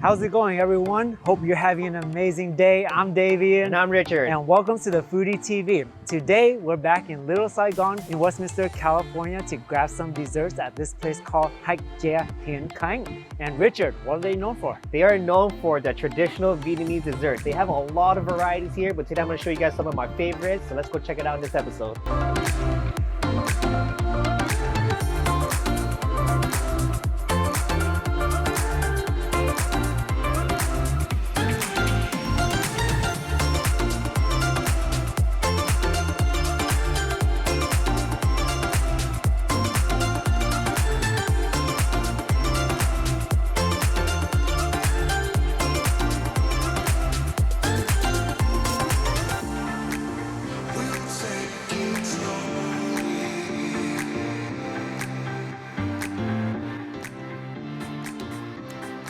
How's it going, everyone? Hope you're having an amazing day. I'm Davian. And I'm Richard. And welcome to the Foodie TV. Today, we're back in Little Saigon in Westminster, California to grab some desserts at this place called Thach Che Hien Khanh. And Richard, what are they known for? They are known for the traditional Vietnamese desserts. They have a lot of varieties here, but today I'm going to show you guys some of my favorites. So let's go check it out in this episode.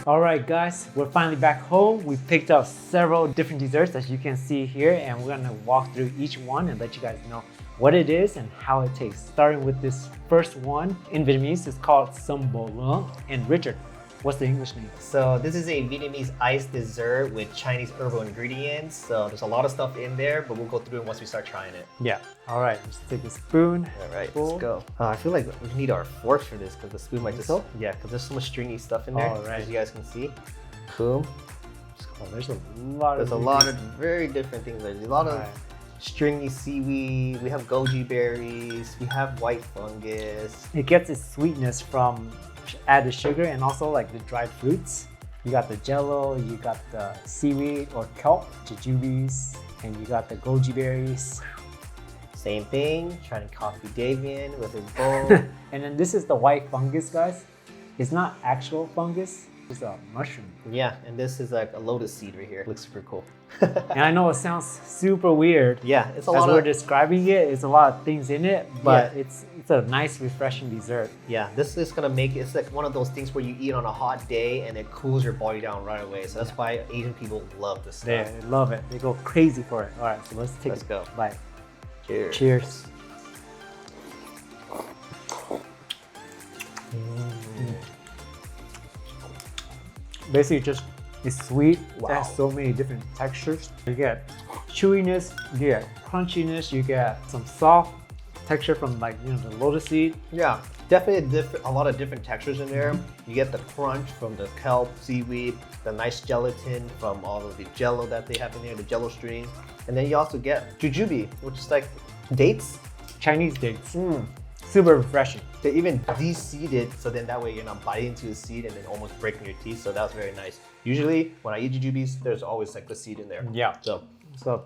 All right, guys, we're finally back home. We picked up several different desserts as you can see here, and we're gonna walk through each one and let you guys know what it is and how it tastes. Starting with this first one in Vietnamese, it's called Sâm Bò Lượng. And Richard, what's the English name? So this is a Vietnamese iced dessert with Chinese herbal ingredients. So there's a lot of stuff in there, but we'll go through it once we start trying it. Yeah. All right, let's take a spoon. All right, Full. let's go. I feel like we need our forks for this because the spoon might just... So? Yeah, because there's so much stringy stuff in there, All right. as you guys can see. Boom. Oh, there's a lot There's a lot of very different things. There's a lot of stringy seaweed. We have goji berries. We have white fungus. It gets its sweetness from added sugar and also like the dried fruits. You got the jello, you got the seaweed or kelp, jujubes, and you got the goji berries. Same thing, trying to copy Davian with his bowl. And then this is the white fungus, guys. It's not actual fungus, it's a mushroom. Yeah, and this is like a lotus seed right here. Looks super cool. And I know it sounds super weird. Yeah, it's a as lot we're of... describing it, it's a lot of things in it, but it's a nice, refreshing dessert. Yeah, this is gonna make it, it's like one of those things where you eat on a hot day and it cools your body down right away. So that's why Asian people love this stuff. They love it. They go crazy for it. All right, so let's take go. a bite. Cheers. Cheers. Basically, just it's sweet. Wow. It has so many different textures. You get chewiness, you get crunchiness, you get some soft texture from like the lotus seed. Yeah, definitely a lot of different textures in there. You get the crunch from the kelp, seaweed, the nice gelatin from all of the jello that they have in there, the jello strings. And then you also get jujube, which is like dates. Chinese dates. Super refreshing. They even de-seed it, so then that way you're not biting into the seed and then almost breaking your teeth. So that was very nice. Usually when I eat jujubes, there's always like the seed in there. Yeah. So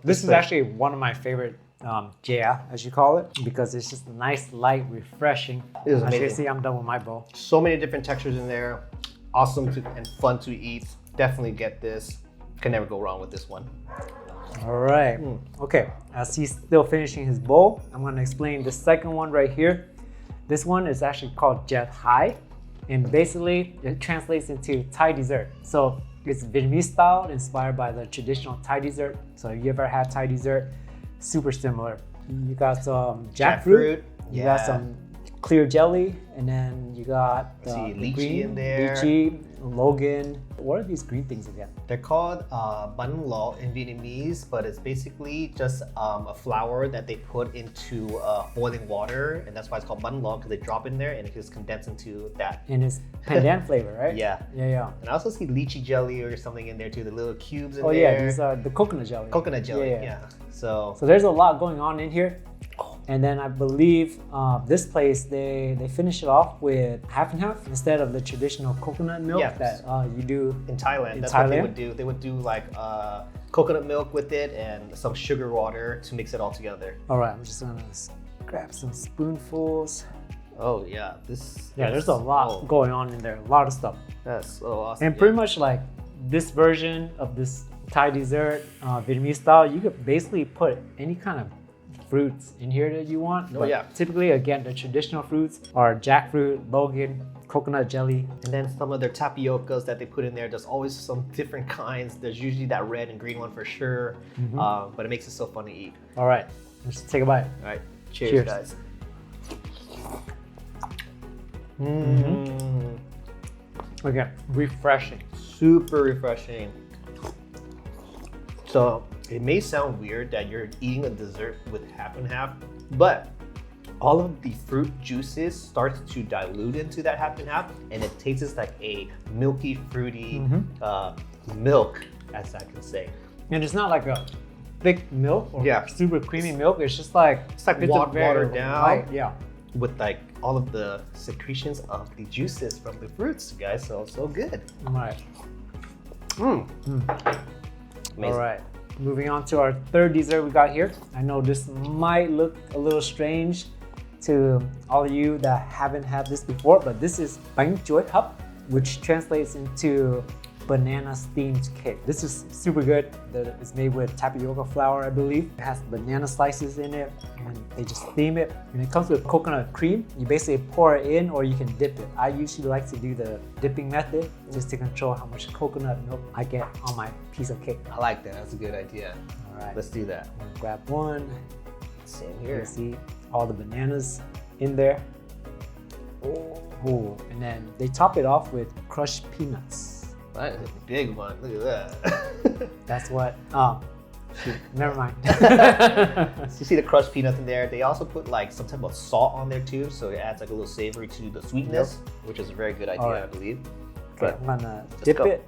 this is actually one of my favorite jia, as you call it, because it's just nice, light, refreshing. It is As you amazing. can see, I'm done with my bowl. So many different textures in there. Awesome and fun to eat. Definitely get this. Can never go wrong with this one. All right. Okay, as he's still finishing his bowl, I'm going to explain the second one right here. This one is actually called Chè Thai, and basically it translates into Thai dessert. So it's Vietnamese style, inspired by the traditional Thai dessert. So if you ever had Thai dessert, super similar. You got some jackfruit, you got some clear jelly, and then you got the lychee green in there. Lychee, Logan. What are these green things again? They're called Bánh in Vietnamese, but it's basically just a flour that they put into boiling water, and that's why it's called Bánh because they drop in there and it just condenses into that. And it's pandan flavor, right? Yeah. Yeah. And I also see lychee jelly or something in there too, the little cubes in Oh there. yeah, these are the coconut jelly. Coconut jelly, Yeah. So there's a lot going on in here. And then I believe this place, they finish it off with half and half instead of the traditional coconut milk that you do in Thailand. That's Thailand? what they would do. They would do like coconut milk with it and some sugar water to mix it all together. All right, I'm just gonna grab some spoonfuls. Oh yeah, this. Yeah, there's a lot going on in there, a lot of stuff. That's so awesome. And pretty much like this version of this Thai dessert, Vietnamese style, you could basically put any kind of fruits in here that you want. But typically, again, the traditional fruits are jackfruit, Logan, coconut jelly. And then some of their tapiocas that they put in there, there's always some different kinds. There's usually that red and green one for sure, but it makes it so fun to eat. All right, let's take a bite. All right, cheers. Guys. Again, refreshing. Super refreshing. So it may sound weird that you're eating a dessert with half and half, but all of the fruit juices starts to dilute into that half and half, and it tastes like a milky, fruity milk, as I can say. And it's not like a thick milk or Yeah. super creamy milk. It's just like It's like a watered down. light, yeah. With like all of the secretions of the juices from the fruits, guys. So good. All right. Amazing. All right. Moving on to our third dessert we got here. I know this might look a little strange to all of you that haven't had this before, but this is Bánh Chuối hấp, which translates into banana steamed cake. This is super good. It's made with tapioca flour, I believe. It has banana slices in it, and they just steam it. And it comes with coconut cream. You basically pour it in, or you can dip it. I usually like to do the dipping method, just to control how much coconut milk I get on my piece of cake. I like that. That's a good idea. All right, Let's do that. I'm gonna grab one. Same You here. can see all the bananas in there. Oh, and then they top it off with crushed peanuts. That is a big one. Look at that. That's what. Shoot, never mind. So you see the crushed peanuts in there. They also put like some type of salt on there too, so it adds like a little savory to the sweetness, which is a very good idea, Alright. I believe. Okay, I'm gonna dip go. it.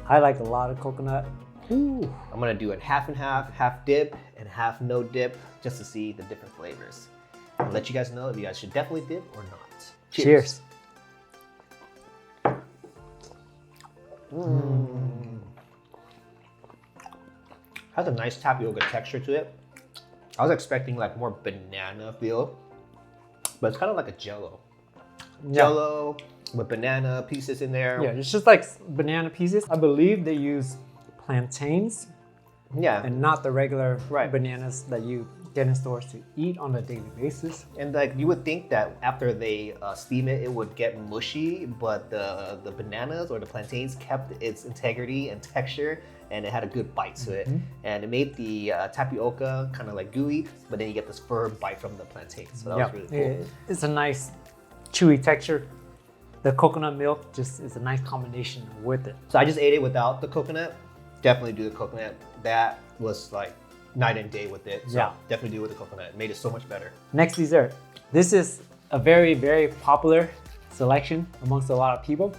I like a lot of coconut. Ooh. I'm gonna do it half and half, half dip and half no dip, just to see the different flavors. I'll let you guys know if you guys should definitely dip or not. Cheers. Has a nice tapioca texture to it. I was expecting like more banana feel, but it's kind of like a jello. Jello with banana pieces in there. Yeah, it's just like banana pieces. I believe they use plantains Yeah. and not the regular Right. bananas that you get in stores to eat on a daily basis. And like you would think that after they steam it, it would get mushy, but the bananas or the plantains kept its integrity and texture, and it had a good bite to it. And it made the tapioca kind of like gooey, but then you get this firm bite from the plantain. So that was really cool. It's a nice chewy texture. The coconut milk just is a nice combination with it. So I just ate it without the coconut. Definitely do the coconut. That was like night and day with it. So Yeah. definitely do it with the coconut. It made it so much better. Next dessert. This is a very, very popular selection amongst a lot of people.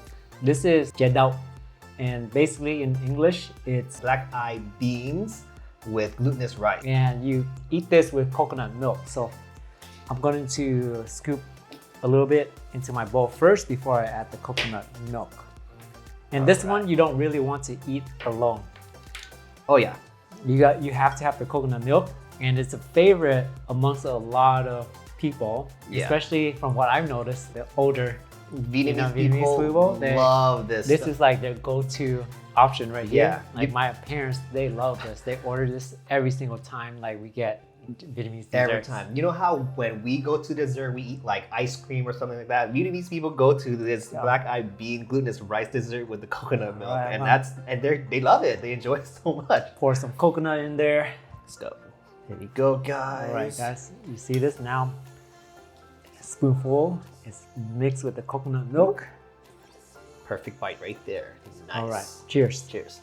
This is Chè Thai. And basically in English, it's Black-eyed beans with glutinous rice. and you eat this with coconut milk. So I'm going to scoop a little bit into my bowl first before I add the coconut milk. And this one you don't really want to eat alone. Oh yeah. You have to have the coconut milk, and it's a favorite amongst a lot of people, Yeah. especially from what I've noticed, the older Vietnamese Vietnamese people they love this. This stuff. is like their go-to option right here. Yeah. Like my parents, they love this. They order this every single time like we get Vietnamese desserts. Every time. You know how when we go to dessert, we eat like ice cream or something like that? Vietnamese people go to this black-eyed bean glutinous rice dessert with the coconut milk. Right, and they love it. They enjoy it so much. Pour some coconut in there. Let's go. Here you go, guys. All right, guys, you see this now? A spoonful is mixed with the coconut milk. Perfect bite right there. Nice. All right, cheers. Cheers.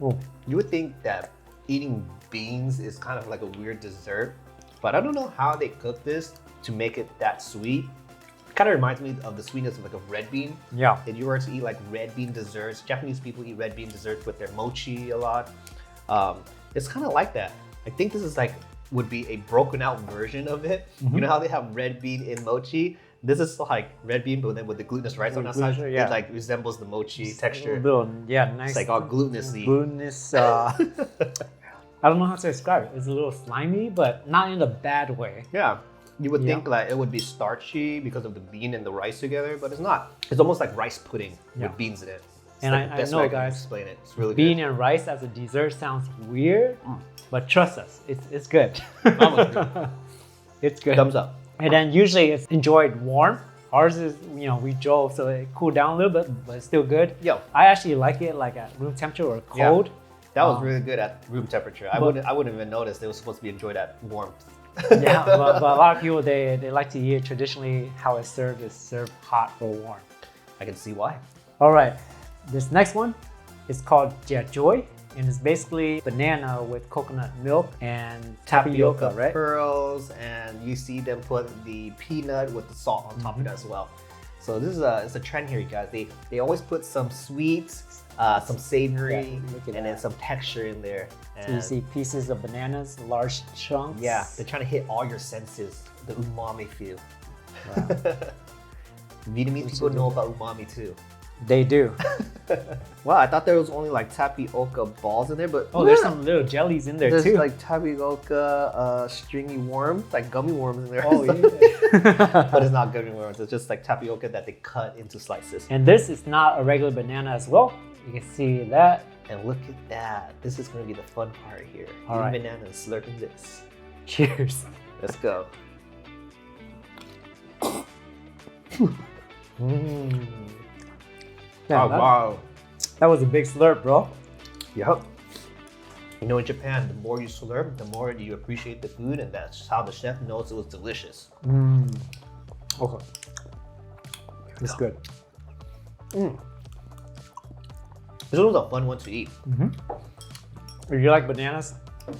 Oh, You would think that eating beans is kind of like a weird dessert, but I don't know how they cook this to make it that sweet. It kind of reminds me of the sweetness of like a red bean. yeah. If you were to eat like red bean desserts, Japanese people eat red bean desserts with their mochi a lot. It's kind of like that. I think this is like would be a broken out version of it. You know how they have red bean in mochi? This is like red bean, but then with the glutinous rice on the side, yeah. it like resembles the mochi texture. A little, yeah, nice. It's like all glutinously. Glutinous. I don't know how to describe it. It's a little slimy, but not in a bad way. Yeah. You would think like it would be starchy because of the bean and the rice together, but it's not. It's almost like rice pudding with beans in it. It's And like the I best know, way I can guys, explain it. It's really bean good. and rice as a dessert sounds weird, but trust us, it's good. It's good. Thumbs up. And then usually it's enjoyed warm. Ours is, we drove, so it cooled down a little bit, but it's still good. Yo. I actually like it like at room temperature or cold. That was really good at room temperature. I wouldn't even notice it was supposed to be enjoyed at warmth. Yeah, but a lot of people they like to eat it traditionally. How it's served is served hot or warm. I can see why. All right, this next one is called Chè Chuối, and it's basically banana with coconut milk and tapioca, right? Pearls, and you see them put the peanut with the salt on top of it as well. So this is it's a trend here, you guys. They always put some sweets, some savory, and then some texture in there. And so you see pieces of bananas, large chunks. Yeah, they're trying to hit all your senses, the umami feel. Wow. Vietnamese people know about umami too. They do. Wow, I thought there was only like tapioca balls in there, but there's some little jellies in there there's too. like tapioca stringy worms, like gummy worms in there. Oh yeah. But it's not gummy worms, it's just like tapioca that they cut into slices. And this is not a regular banana as well. You can see that. And look at that. This is going to be the fun part here. All right. Bananas slurping this. Cheers. Let's go. Yeah, wow. That was a big slurp, bro. Yep. You know, in Japan, the more you slurp, the more you appreciate the food, and that's how the chef knows it was delicious. Okay. It's good. This was a fun one to eat. If you like bananas,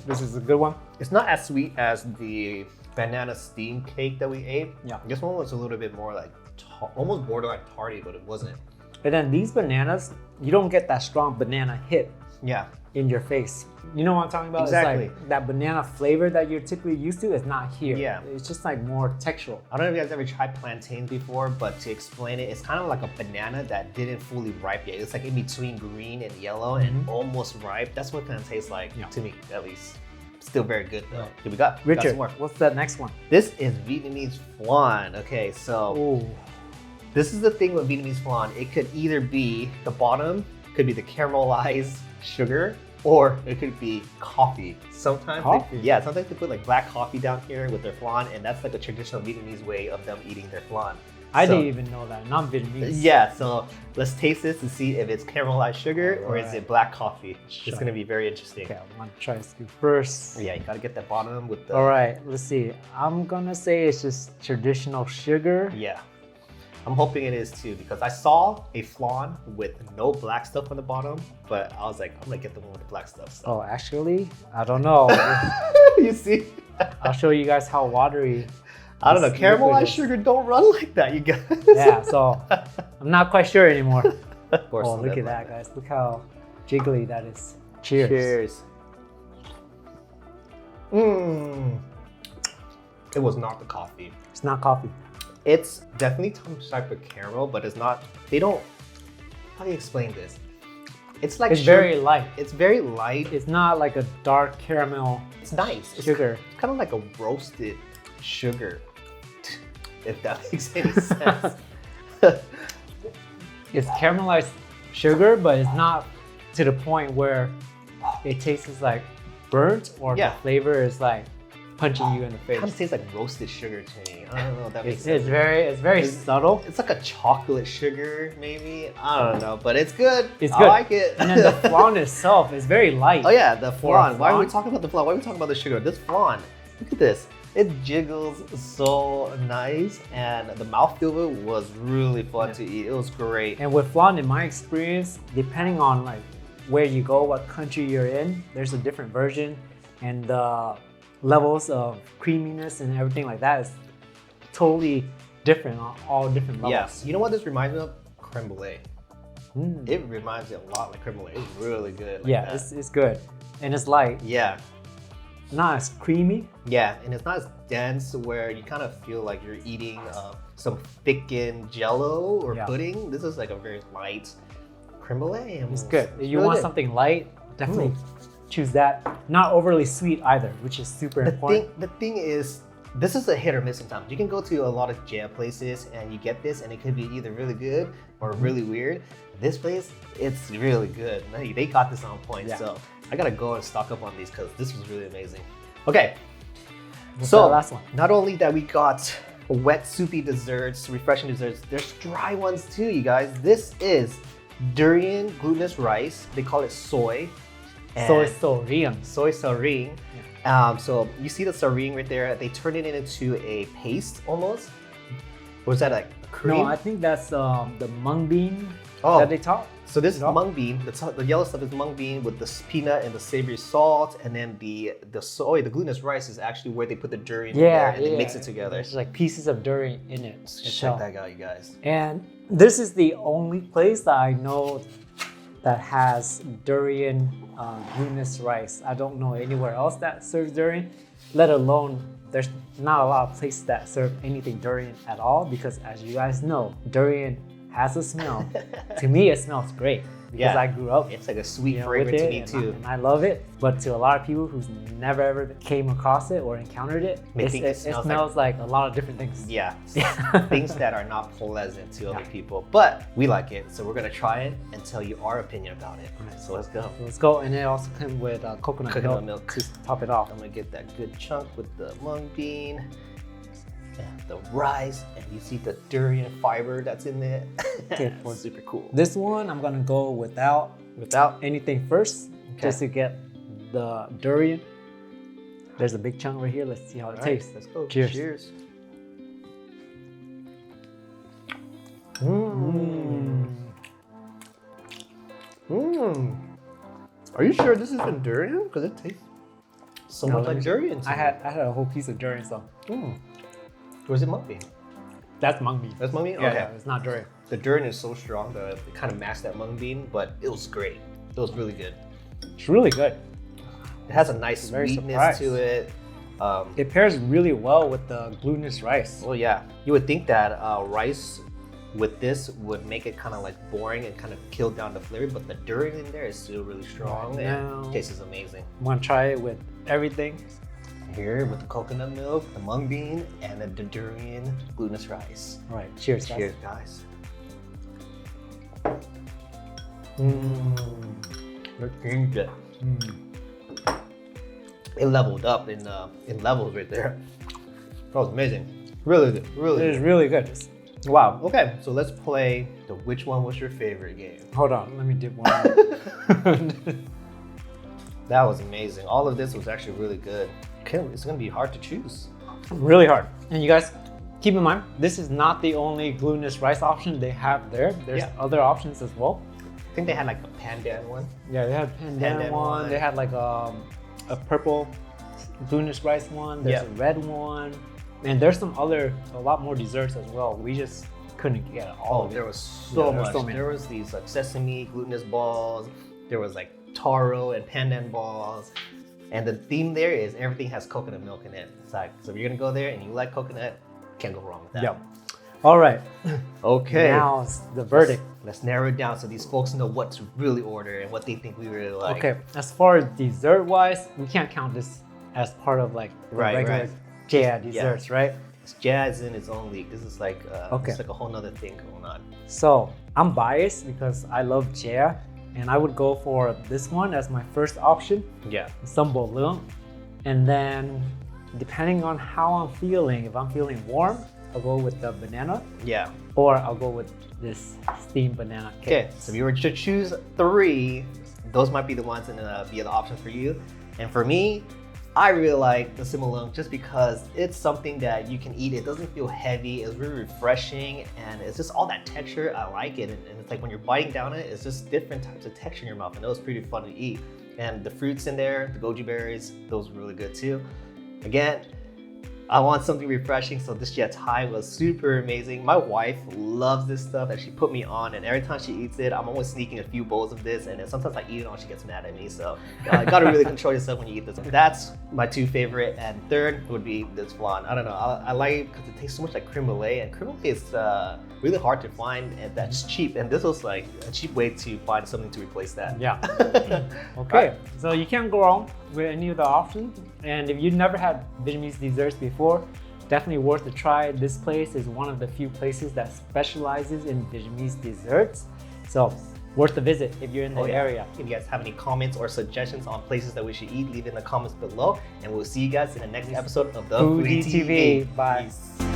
this is a good one. It's not as sweet as the banana steam cake that we ate. Yeah. This one was a little bit more like, almost borderline tarty, but it wasn't. And then these bananas, you don't get that strong banana hit Yeah. in your face. You know what I'm talking about? Exactly. It's like that banana flavor that you're typically used to is not here. Yeah. It's just like more textural. I don't know if you guys ever tried plantain before, but to explain it, it's kind of like a banana that didn't fully ripe yet. It's like in between green and yellow and almost ripe. That's what it kind of tastes like to me, at least. Still very good though. Here we got. Richard, got some more. what's the next one? This is Vietnamese Flan. Okay, so this is the thing with Vietnamese Flan. It could either be the bottom, could be the caramelized sugar, or it could be coffee. Sometimes sometimes they put like black coffee down here with their flan, and that's like a traditional Vietnamese way of them eating their flan. I didn't even know that. Not Vietnamese. Yeah, so let's taste this to see if it's caramelized sugar or is it black coffee. It's gonna be very interesting. Okay, I'm gonna try this first. Yeah, you gotta get that bottom with the... All right, let's see. I'm gonna say it's just traditional sugar. Yeah. I'm hoping it is too, because I saw a flan with no black stuff on the bottom, but I was like, I'm gonna get the one with the black stuff. So. Oh, actually, I don't know. You see? I'll show you guys how watery. I don't know, caramelized sugar don't run like that, you guys. Yeah, so I'm not quite sure anymore. Oh, look at that, guys. Look how jiggly that is. Cheers. Cheers. It was not the coffee. It's not coffee. It's definitely some type of caramel, but it's not, they don't, how do you explain this? It's like very light. It's very light. It's not like a dark caramel. It's nice. Sugar. It's kind of like a roasted sugar, if that makes any sense. It's caramelized sugar, but it's not to the point where it tastes like burnt or the flavor is like punching you in the face. It kind of tastes like roasted sugar to me. I don't know if that makes sense. It's very subtle. It's like a chocolate sugar, maybe. I don't know, but it's good. It's good. I like it. And then the flan itself is very light. Oh yeah, the flan. Why are we talking about the flan? Why are we talking about the sugar? This flan, look at this. It jiggles so nice, and the mouthfeel of it was really fun to eat. It was great. And with flan, in my experience, depending on like where you go, what country you're in, there's a different version, and the levels of creaminess and everything like that is totally different on all different levels. Yes. You know what this reminds me of? Creme brulee. It reminds me a lot like creme brulee. It's really good. Like it's good, and it's light. Yeah. Not as creamy. Yeah, and it's not as dense where you kind of feel like you're eating some thickened jello or pudding. This is like a very light creme brulee. It's good. If you want something light, definitely choose that. Not overly sweet either, which is super important. The thing is, this is a hit or miss sometimes. You can go to a lot of jam places and you get this and it could be either really good or really weird. This place, it's really good. They got this on point, so I gotta go and stock up on these because this was really amazing. Okay, so last one. Not only that we got wet soupy desserts, refreshing desserts, there's dry ones too, you guys. This is Durian glutinous rice. They call it soy. Soy Riêng. Soy Riêng. So you see the Riêng right there? They turn it into a paste almost. Or is that like a cream? No, I think that's the mung bean that they taught. So this is mung bean. The yellow stuff is mung bean with the peanut and the savory salt, and then the soy, the glutinous rice is actually where they put the durian in there and they mix it together. There's like pieces of durian in it. Check that out, you guys. And this is the only place that I know that has durian glutinous rice. I don't know anywhere else that serves durian, let alone there's not a lot of places that serve anything durian at all, because as you guys know, durian has a smell. To me, it smells great because I grew up. It's like a sweet flavor to me too. And I love it. But to a lot of people who's never ever came across it or encountered it, it smells like a lot of different things. Yeah, things that are not pleasant to other people. But we like it, so we're gonna try it and tell you our opinion about it. All right, so let's go. Let's go. And it also comes with coconut milk to top it off. I'm gonna get that good chunk with the mung bean. And the rice, and you see the durian fiber that's in there. Okay, super cool. This one I'm gonna go without anything first, just to get the durian. There's a big chunk right here. Let's see how it tastes. Let's go. Cheers. Cheers. Are you sure this isn't durian? Because it tastes so much like durian. I had a whole piece of durian, so. Or is it mung bean? That's mung bean. That's mung bean? Yeah, okay. yeah, it's not durian. The durian is so strong that it kind of masked that mung bean, but it was great. It was really good. It's really good. It has a nice sweetness to it. It pairs really well with the glutinous rice. Oh yeah. You would think that rice with this would make it kind of like boring and kind of kill down the flavor, but the durian in there is still really strong and tastes amazing. I'm gonna try it with everything. Here with the coconut milk, the mung bean, and the durian glutinous rice. All right, cheers, guys. Cheers, guys. Looking good. It leveled up in levels right there. That was amazing. Really good. Really. It is really good. Wow. Okay, so let's play the which one was your favorite game. Hold on, let me dip one. That was amazing. All of this was actually really good. It's gonna be hard to choose. Really hard. And you guys, keep in mind, this is not the only glutinous rice option they have there. There's other options as well. I think they had like a pandan one. Yeah, they had pandan one. They had like a purple glutinous rice one. There's a red one. And there's a lot more desserts as well. We just couldn't get all of it. There was so much. There was these like sesame glutinous balls. There was like taro and pandan balls. And the theme there is everything has coconut milk in it. It's like, so if you're gonna go there and you like coconut, can't go wrong with that. Yep. All right. Okay. Now it's the verdict. Let's narrow it down so these folks know what to really order and what they think we really like. Okay. As far as dessert wise, we can't count this as part of like the regular Chè desserts, right? It's jazz in its own league. This is like it's like a whole nother thing going on. So I'm biased because I love Chè. And I would go for this one as my first option. Yeah. Some Lượng. And then depending on how I'm feeling, if I'm feeling warm, I'll go with the banana. Yeah. Or I'll go with this steamed banana cake. Okay, so if you were to choose 3, those might be the ones that be the options for you. And for me, I really like the Lượng just because it's something that you can eat. It doesn't feel heavy. It's really refreshing, and it's just all that texture. I like it, and it's like when you're biting down it, it's just different types of texture in your mouth, and it was pretty fun to eat. And the fruits in there, the goji berries, those were really good too. Again, I want something refreshing, so this Chè Thai was super amazing. My wife loves this stuff and she put me on, and every time she eats it, I'm always sneaking a few bowls of this, and then sometimes I eat it all, she gets mad at me. So you gotta really control yourself when you eat this. That's my 2 favorite, and third would be this flan. I don't know, I like it because it tastes so much like creme brulee, and creme brulee is really hard to find and that's cheap, and this was like a cheap way to find something to replace that. Yeah. Okay, so you can't go wrong with any of the options, and if you've never had Vietnamese desserts before, definitely worth a try. This place is one of the few places that specializes in Vietnamese desserts, so worth a visit if you're in the area. If you guys have any comments or suggestions on places that we should eat, leave it in the comments below, and we'll see you guys in the next episode of the Foodie TV. Bye. Peace.